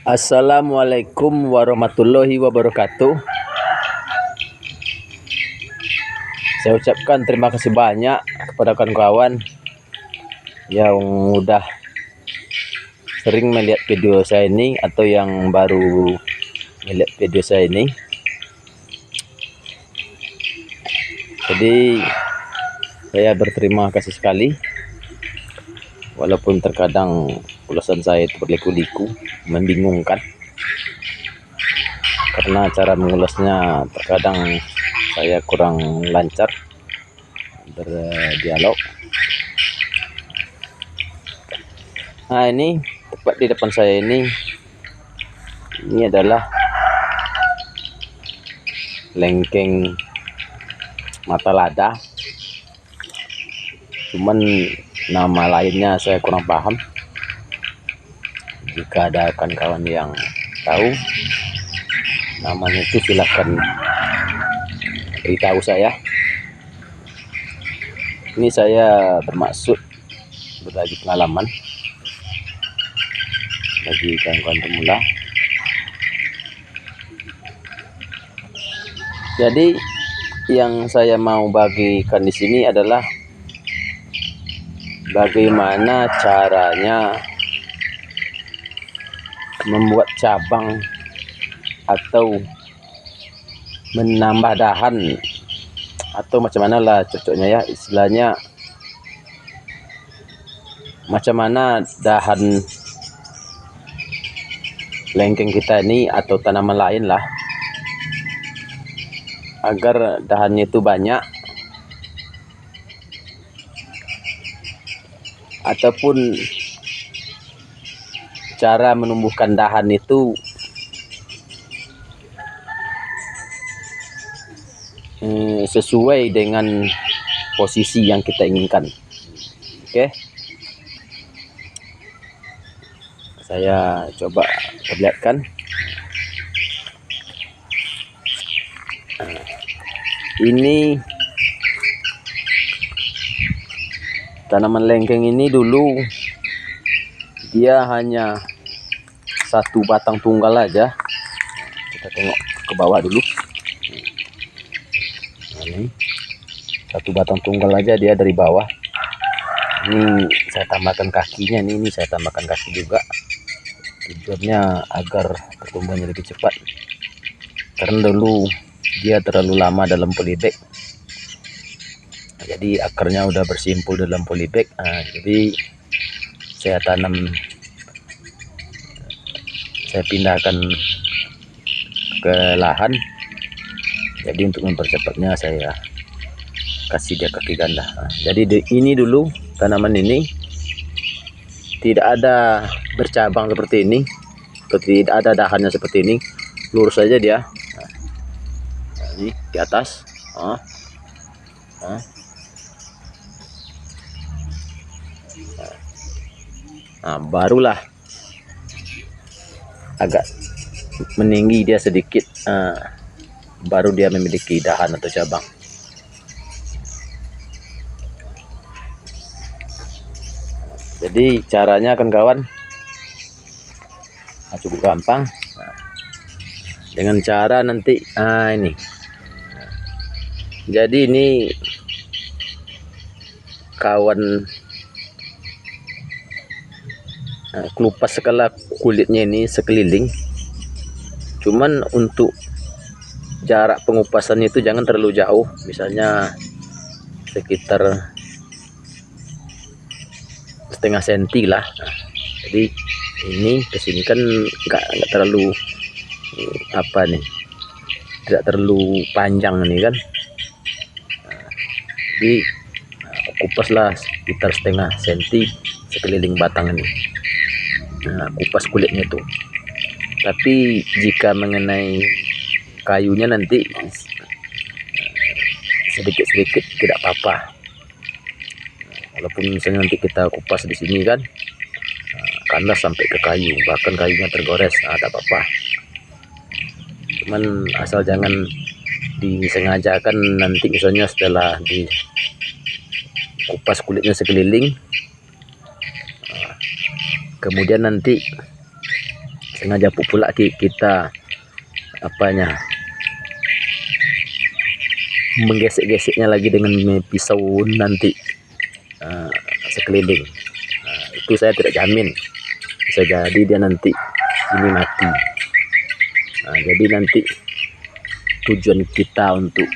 Assalamualaikum warahmatullahi wabarakatuh. Saya ucapkan terima kasih banyak kepada kawan-kawan yang udah sering melihat video saya ini atau yang baru melihat video saya ini. Jadi saya berterima kasih sekali, walaupun terkadang ulasan saya itu berliku-liku, membingungkan karena cara mengulasnya terkadang saya kurang lancar berdialog. Nah, ini tepat di depan saya ini adalah lengkeng mata lada, cuman nama lainnya saya kurang paham. Jika ada kawan-kawan yang tahu namanya itu silahkan beritahu saya. Ini saya bermaksud berbagi pengalaman bagi kawan-kawan pemula. Jadi yang saya mau bagikan di sini adalah bagaimana caranya membuat cabang atau menambah dahan, atau macam mana lah cocoknya ya istilahnya, macam mana dahan lengkeng kita ini atau tanaman lain lah agar dahannya itu banyak, ataupun cara menumbuhkan dahan itu sesuai dengan posisi yang kita inginkan. Oke, saya coba perlihatkan. Ini tanaman lengkeng ini dulu dia hanya satu batang tunggal aja. Kita tengok ke bawah dulu. Ini satu batang tunggal aja dia dari bawah. Ini saya tambahkan kakinya, ini saya tambahkan kaki juga. Tujuannya agar pertumbuhannya lebih cepat, karena dulu dia terlalu lama dalam polybag. Jadi akarnya udah bersimpul dalam polybag. Jadi saya pindahkan ke lahan. Jadi untuk mempercepatnya saya kasih dia kaki ganda. Jadi ini dulu tanaman ini tidak ada bercabang seperti ini, tidak ada dahannya seperti ini, lurus saja dia. Ini di atas. Nah, barulah agak meninggi dia sedikit, baru dia memiliki dahan atau cabang. Jadi caranya kawan-kawan cukup gampang. Dengan cara nanti ini. Jadi ini kawan kelupas sekala kulitnya ini sekeliling. Cuman untuk jarak pengupasannya itu jangan terlalu jauh, misalnya sekitar setengah senti lah. Jadi ini kesini kan nggak terlalu tidak terlalu panjang nih kan. Jadi kupaslah sekitar setengah senti sekeliling batang ini. Kupas kulitnya itu. Tapi jika mengenai kayunya nanti sedikit-sedikit tidak apa-apa. Walaupun misalnya nanti kita kupas di sini kan, kandas sampai ke kayu, bahkan kayunya tergores, ada apa-apa. Cuman asal jangan disengajakan nanti misalnya setelah dikupas kulitnya sekeliling, kemudian nanti sengaja pula kita apanya menggesek-geseknya lagi dengan pisau nanti sekeliling. Itu saya tidak jamin, bisa jadi dia nanti ini mati. Jadi nanti tujuan kita untuk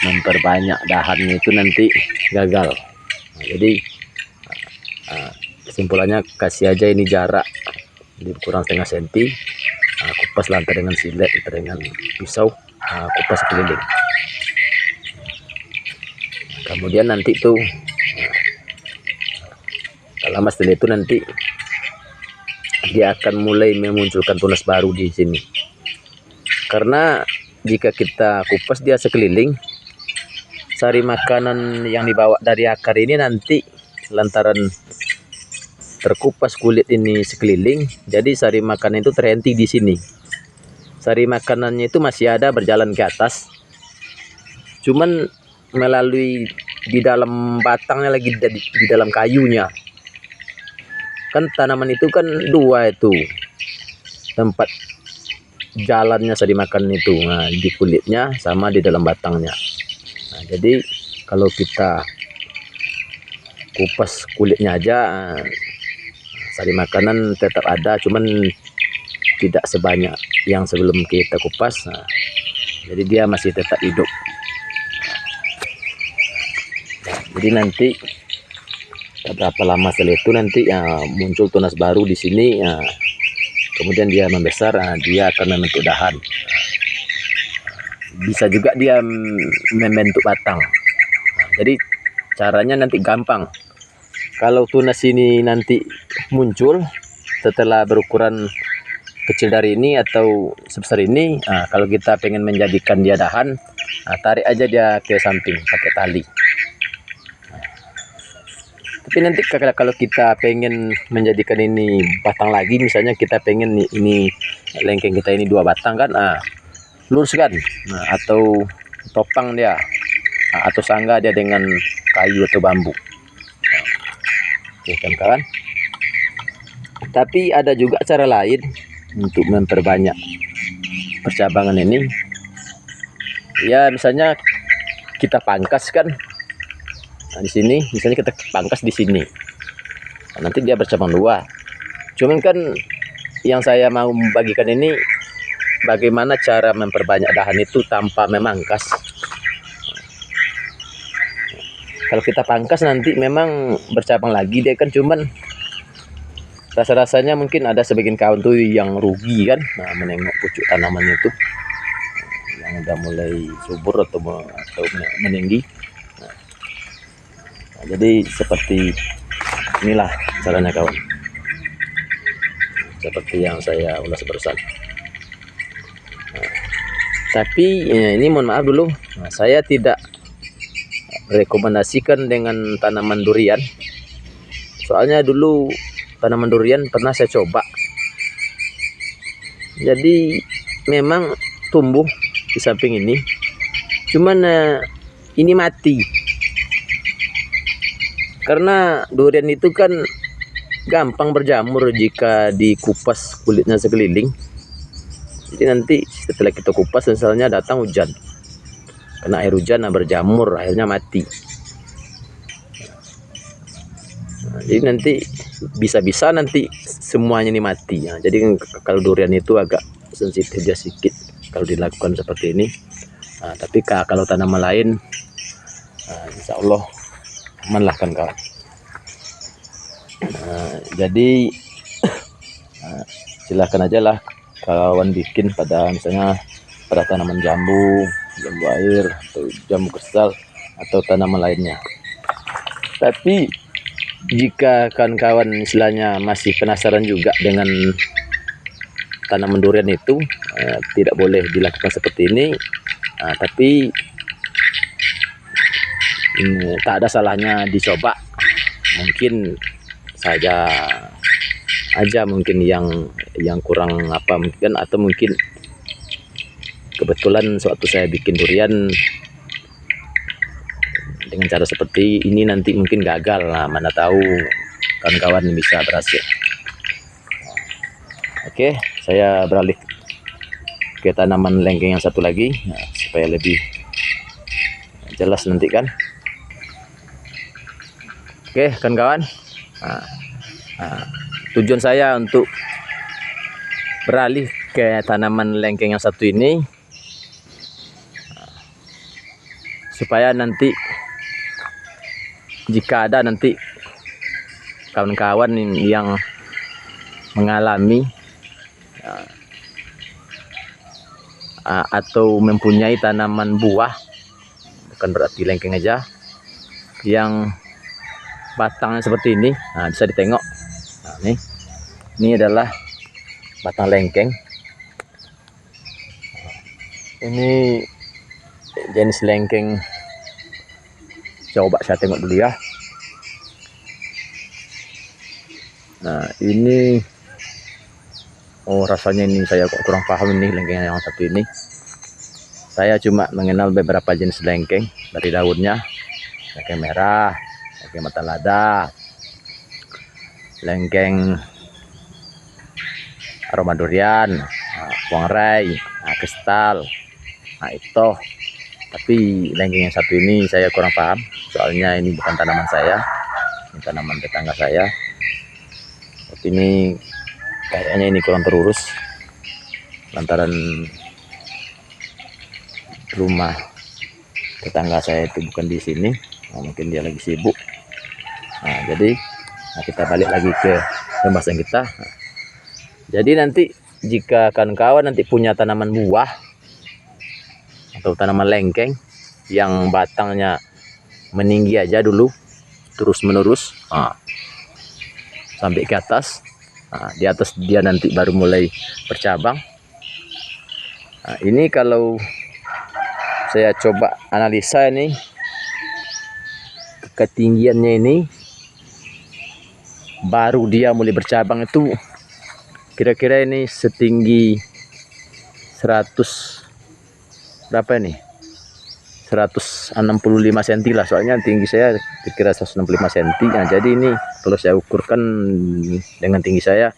memperbanyak dahannya itu nanti gagal. Jadi kesimpulannya kasih aja ini jarak kurang setengah senti, kupas lantai dengan silet atau dengan pisau, kupas keliling. Kemudian nanti tuh lama setelah itu nanti dia akan mulai memunculkan tunas baru di sini. Karena jika kita kupas dia sekeliling, sari makanan yang dibawa dari akar ini nanti lantaran terkupas kulit ini sekeliling, jadi sari makanan itu terhenti di sini. Sari makanannya itu masih ada berjalan ke atas, cuman melalui di dalam batangnya lagi di dalam kayunya. Kan tanaman itu kan dua itu tempat jalannya sari makan itu, di kulitnya sama di dalam batangnya. Jadi kalau kita kupas kulitnya aja, sari makanan tetap ada, cuman tidak sebanyak yang sebelum kita kupas. Jadi dia masih tetap hidup. Jadi nanti berapa lama setelah itu nanti muncul tunas baru di sini, kemudian dia membesar, dia akan membentuk dahan. Bisa juga dia membentuk batang. Jadi caranya nanti gampang. Kalau tunas ini nanti muncul setelah berukuran kecil dari ini atau sebesar ini, kalau kita pengen menjadikan dia dahan, tarik aja dia ke samping pakai tali. Tapi nanti kalau kita pengen menjadikan ini batang lagi, misalnya kita pengen ini lengkeng kita ini 2 batang kan, luruskan, atau topang dia, atau sangga dia dengan kayu atau bambu. Oke kan kawan. Tapi ada juga cara lain untuk memperbanyak percabangan ini. Ya misalnya kita pangkas kan, di sini misalnya kita pangkas di sini, nanti dia bercabang 2. Cuman kan yang saya mau membagikan ini bagaimana cara memperbanyak dahan itu tanpa memangkas. Kalau kita pangkas nanti memang bercabang lagi dia kan, cuman rasa-rasanya mungkin ada sebagian kawan tuh yang rugi kan, menengok pucuk tanamannya itu yang udah mulai subur atau meninggi. Jadi seperti inilah caranya kawan, seperti yang saya ulas barusan. Tapi ini mohon maaf dulu, saya tidak rekomendasikan dengan tanaman durian. Soalnya dulu tanaman durian pernah saya coba, jadi memang tumbuh di samping ini, cuman ini mati. Karena durian itu kan gampang berjamur jika dikupas kulitnya sekeliling. Jadi nanti setelah kita kupas, misalnya datang hujan, kena air hujan, berjamur, akhirnya mati. Jadi nanti bisa-bisa nanti semuanya ini mati. Jadi kalau durian itu agak sensitif dia sedikit kalau dilakukan seperti ini. Tapi kalau tanaman lain, insya Allah aman lah kan kawan. Jadi silahkan aja lah kawan bikin pada misalnya pada tanaman jambu air atau jambu kristal atau tanaman lainnya. Tapi jika kawan-kawan istilahnya masih penasaran juga dengan tanaman durian itu, tidak boleh dilakukan seperti ini. Tapi tak ada salahnya dicoba. Mungkin saja aja mungkin yang kurang apa mungkin, atau mungkin kebetulan suatu saya bikin durian dengan cara seperti ini nanti mungkin gagal. Mana tahu kawan-kawan bisa berhasil. Oke. saya beralih ke tanaman lengkeng yang satu lagi, supaya lebih jelas nanti kan. Oke kawan-kawan, tujuan saya untuk beralih ke tanaman lengkeng yang satu ini supaya nanti jika ada nanti kawan-kawan yang mengalami atau mempunyai tanaman buah, bukan berarti lengkeng aja, yang batangnya seperti ini, bisa ditengok. Ini adalah batang lengkeng. Ini jenis lengkeng, coba saya tengok dulu ya. Nah ini, rasanya ini saya kok kurang paham ini lengkeng yang satu ini. Saya cuma mengenal beberapa jenis lengkeng dari daunnya. Lengkeng merah, lengkeng mata lada, lengkeng aroma durian, wangrai, kristal, itu. Tapi lengkeng yang satu ini saya kurang paham, soalnya ini bukan tanaman saya, ini tanaman tetangga saya. Tapi ini kayaknya ini kurang terurus lantaran rumah tetangga saya itu bukan di sini. Mungkin dia lagi sibuk. Jadi kita balik lagi ke pembahasan kita. Jadi nanti jika kawan-kawan nanti punya tanaman buah atau tanaman lengkeng yang batangnya meninggi aja dulu, terus menerus sampai ke atas, di atas dia nanti baru mulai bercabang. Ini kalau saya coba analisa ini, ketinggiannya ini baru dia mulai bercabang itu kira-kira ini setinggi 100 berapa ini, 165 cm lah, soalnya tinggi saya kira 165 cm. Jadi ini kalau saya ukurkan dengan tinggi saya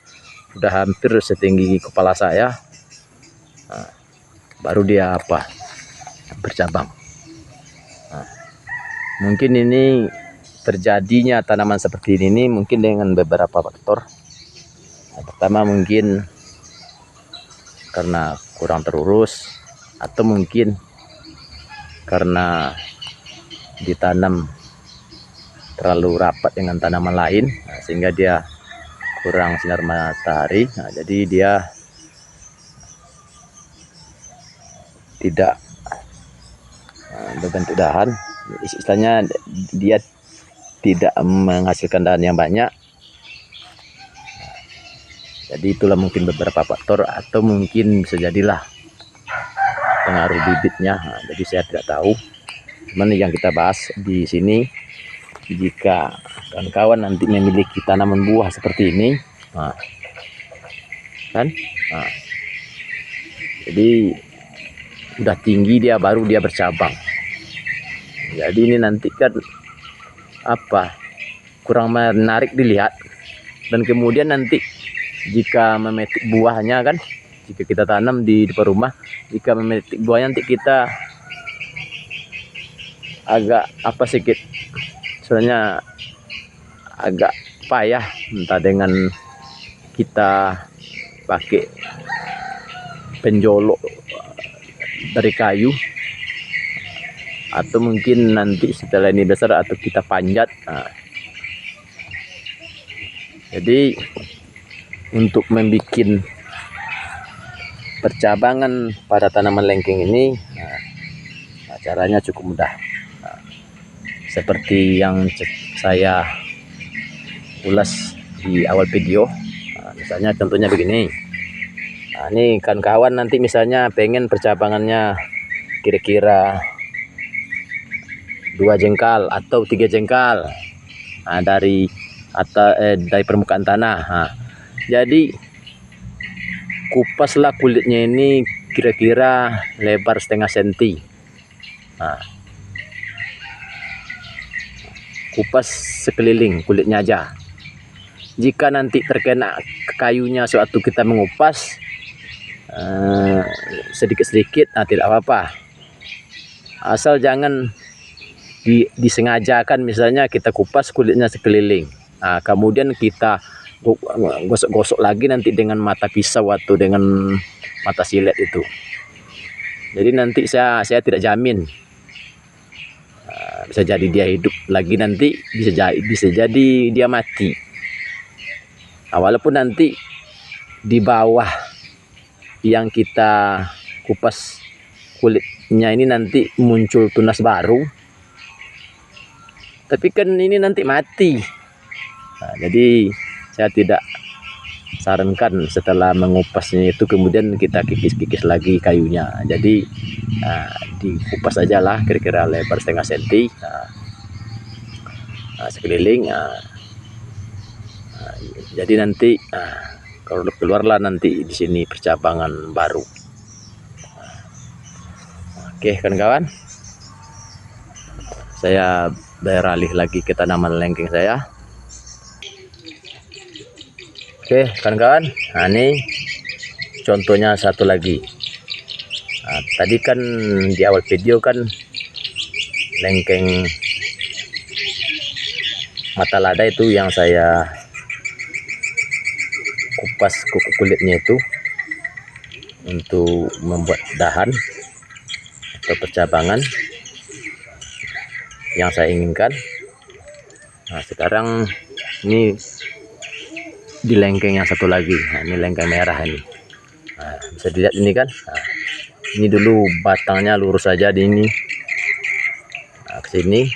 udah hampir setinggi kepala saya, baru dia bercabang. Mungkin ini terjadinya tanaman seperti ini mungkin dengan beberapa faktor. Pertama mungkin karena kurang terurus, atau mungkin karena ditanam terlalu rapat dengan tanaman lain, sehingga dia kurang sinar matahari. Jadi dia tidak berbentuk dahan, istilahnya dia tidak menghasilkan dahan yang banyak. Jadi itulah mungkin beberapa faktor, atau mungkin bisa jadilah pengaruh bibitnya. Jadi saya tidak tahu. Cuman yang kita bahas di sini, jika kawan-kawan nanti memiliki tanaman buah seperti ini, jadi udah tinggi dia baru dia bercabang. Jadi ini nanti kan kurang menarik dilihat, dan kemudian nanti jika memetik buahnya kan, jika kita tanam di depan rumah, jika memetik buahnya nanti kita agak sedikit, soalnya agak payah, entah dengan kita pakai penjolok dari kayu, atau mungkin nanti setelah ini besar atau kita panjat. Jadi untuk membuat percabangan pada tanaman lengkeng ini, caranya cukup mudah. Seperti yang saya ulas di awal video. Misalnya contohnya begini. Ini kawan-kawan nanti misalnya pengen percabangannya kira-kira 2 jengkal atau 3 jengkal dari permukaan tanah. Jadi kupaslah kulitnya ini kira-kira lebar setengah senti. Kupas sekeliling kulitnya aja. Jika nanti terkena ke kayunya sewaktu kita mengupas, sedikit-sedikit, tidak apa-apa, asal jangan disengajakan. Misalnya kita kupas kulitnya sekeliling, kemudian kita gosok-gosok lagi nanti dengan mata pisau atau dengan mata silet itu. Jadi nanti saya tidak jamin, bisa jadi dia hidup lagi, nanti bisa jadi dia mati. Walaupun nanti di bawah yang kita kupas kulitnya ini nanti muncul tunas baru, tapi kan ini nanti mati. Jadi saya tidak sarankan setelah mengupasnya itu kemudian kita kikis-kikis lagi kayunya. Jadi dikupas aja lah, kira-kira lebar setengah senti sekeliling. Jadi nanti kalau keluarlah nanti di sini percabangan baru. Oke kawan-kawan, saya beralih lagi ke tanaman lengkeng saya. Oke kawan-kawan, ini contohnya satu lagi. Tadi kan di awal video kan lengkeng mata lada itu yang saya kupas kulitnya itu untuk membuat dahan atau percabangan yang saya inginkan. Sekarang ini di lengkeng yang satu lagi. Ini lengkeng merah ini. Bisa dilihat ini kan. Ini dulu batangnya lurus saja di ini. Ke sini.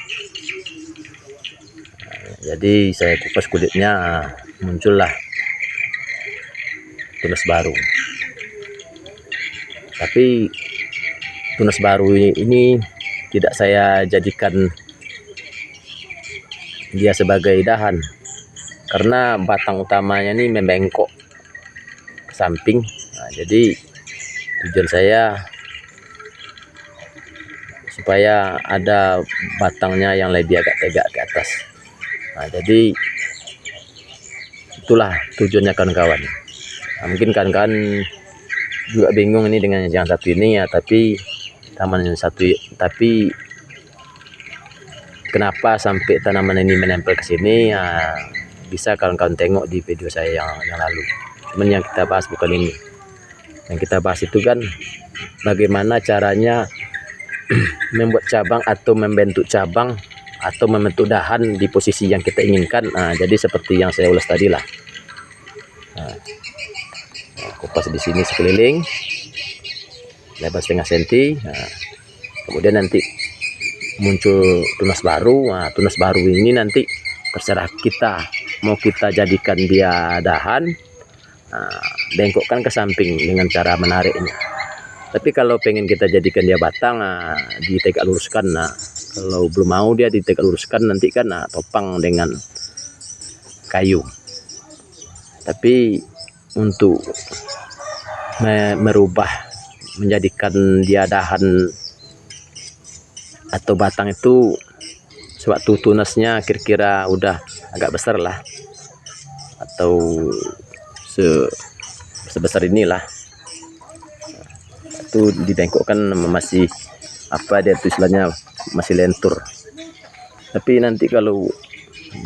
Jadi saya kupas kulitnya, muncullah tunas baru. Tapi tunas baru ini tidak saya jadikan dia sebagai dahan, karena batang utamanya ini membengkok ke samping. Jadi tujuan saya supaya ada batangnya yang lebih agak tegak ke atas. Jadi itulah tujuannya kawan-kawan. Mungkin kawan-kawan juga bingung ini dengan yang satu ini ya, tapi tanaman yang satu, tapi kenapa sampai tanaman ini menempel ke sini? Bisa kawan-kawan tengok di video saya yang lalu. Cuman yang kita bahas bukan ini. Yang kita bahas itu kan bagaimana caranya membuat cabang atau membentuk cabang atau membentuk dahan di posisi yang kita inginkan. Jadi seperti yang saya ulas tadi lah. Kupas di sini sekeliling lebar setengah senti. Kemudian nanti muncul tunas baru. Tunas baru ini nanti terserah kita mau kita jadikan dia dahan, bengkokkan ke samping dengan cara menariknya. Tapi kalau pengen kita jadikan dia batang, ditegak luruskan. Kalau belum mau dia ditegak luruskan, nanti kan topang dengan kayu. Tapi untuk merubah menjadikan dia dahan atau batang itu sewaktu tunasnya kira-kira udah agak besar lah, atau sebesar inilah, itu dibengkokkan masih apa dia tuh istilahnya masih lentur. Tapi nanti kalau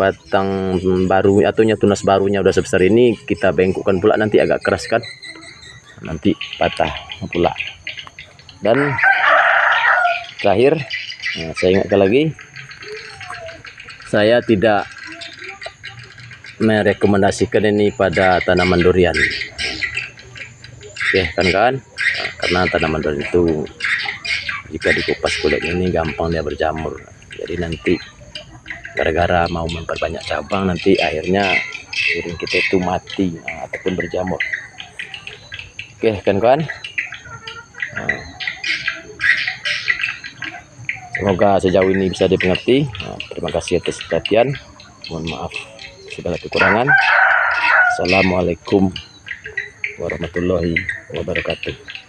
batang baru atau tunas barunya udah sebesar ini, kita bengkokkan pula nanti agak keras kan, nanti patah pula. Dan terakhir saya ingatkan lagi, saya tidak merekomendasikan ini pada tanaman durian. Oke kawan-kawan, karena tanaman durian itu jika dikupas kulitnya ini gampang dia berjamur. Jadi nanti gara-gara mau memperbanyak cabang, nanti akhirnya piring kita itu mati ataupun berjamur. Oke kawan-kawan, semoga sejauh ini bisa dimengerti. Terima kasih atas perhatian. Mohon maaf segala kekurangan. Assalamualaikum warahmatullahi wabarakatuh.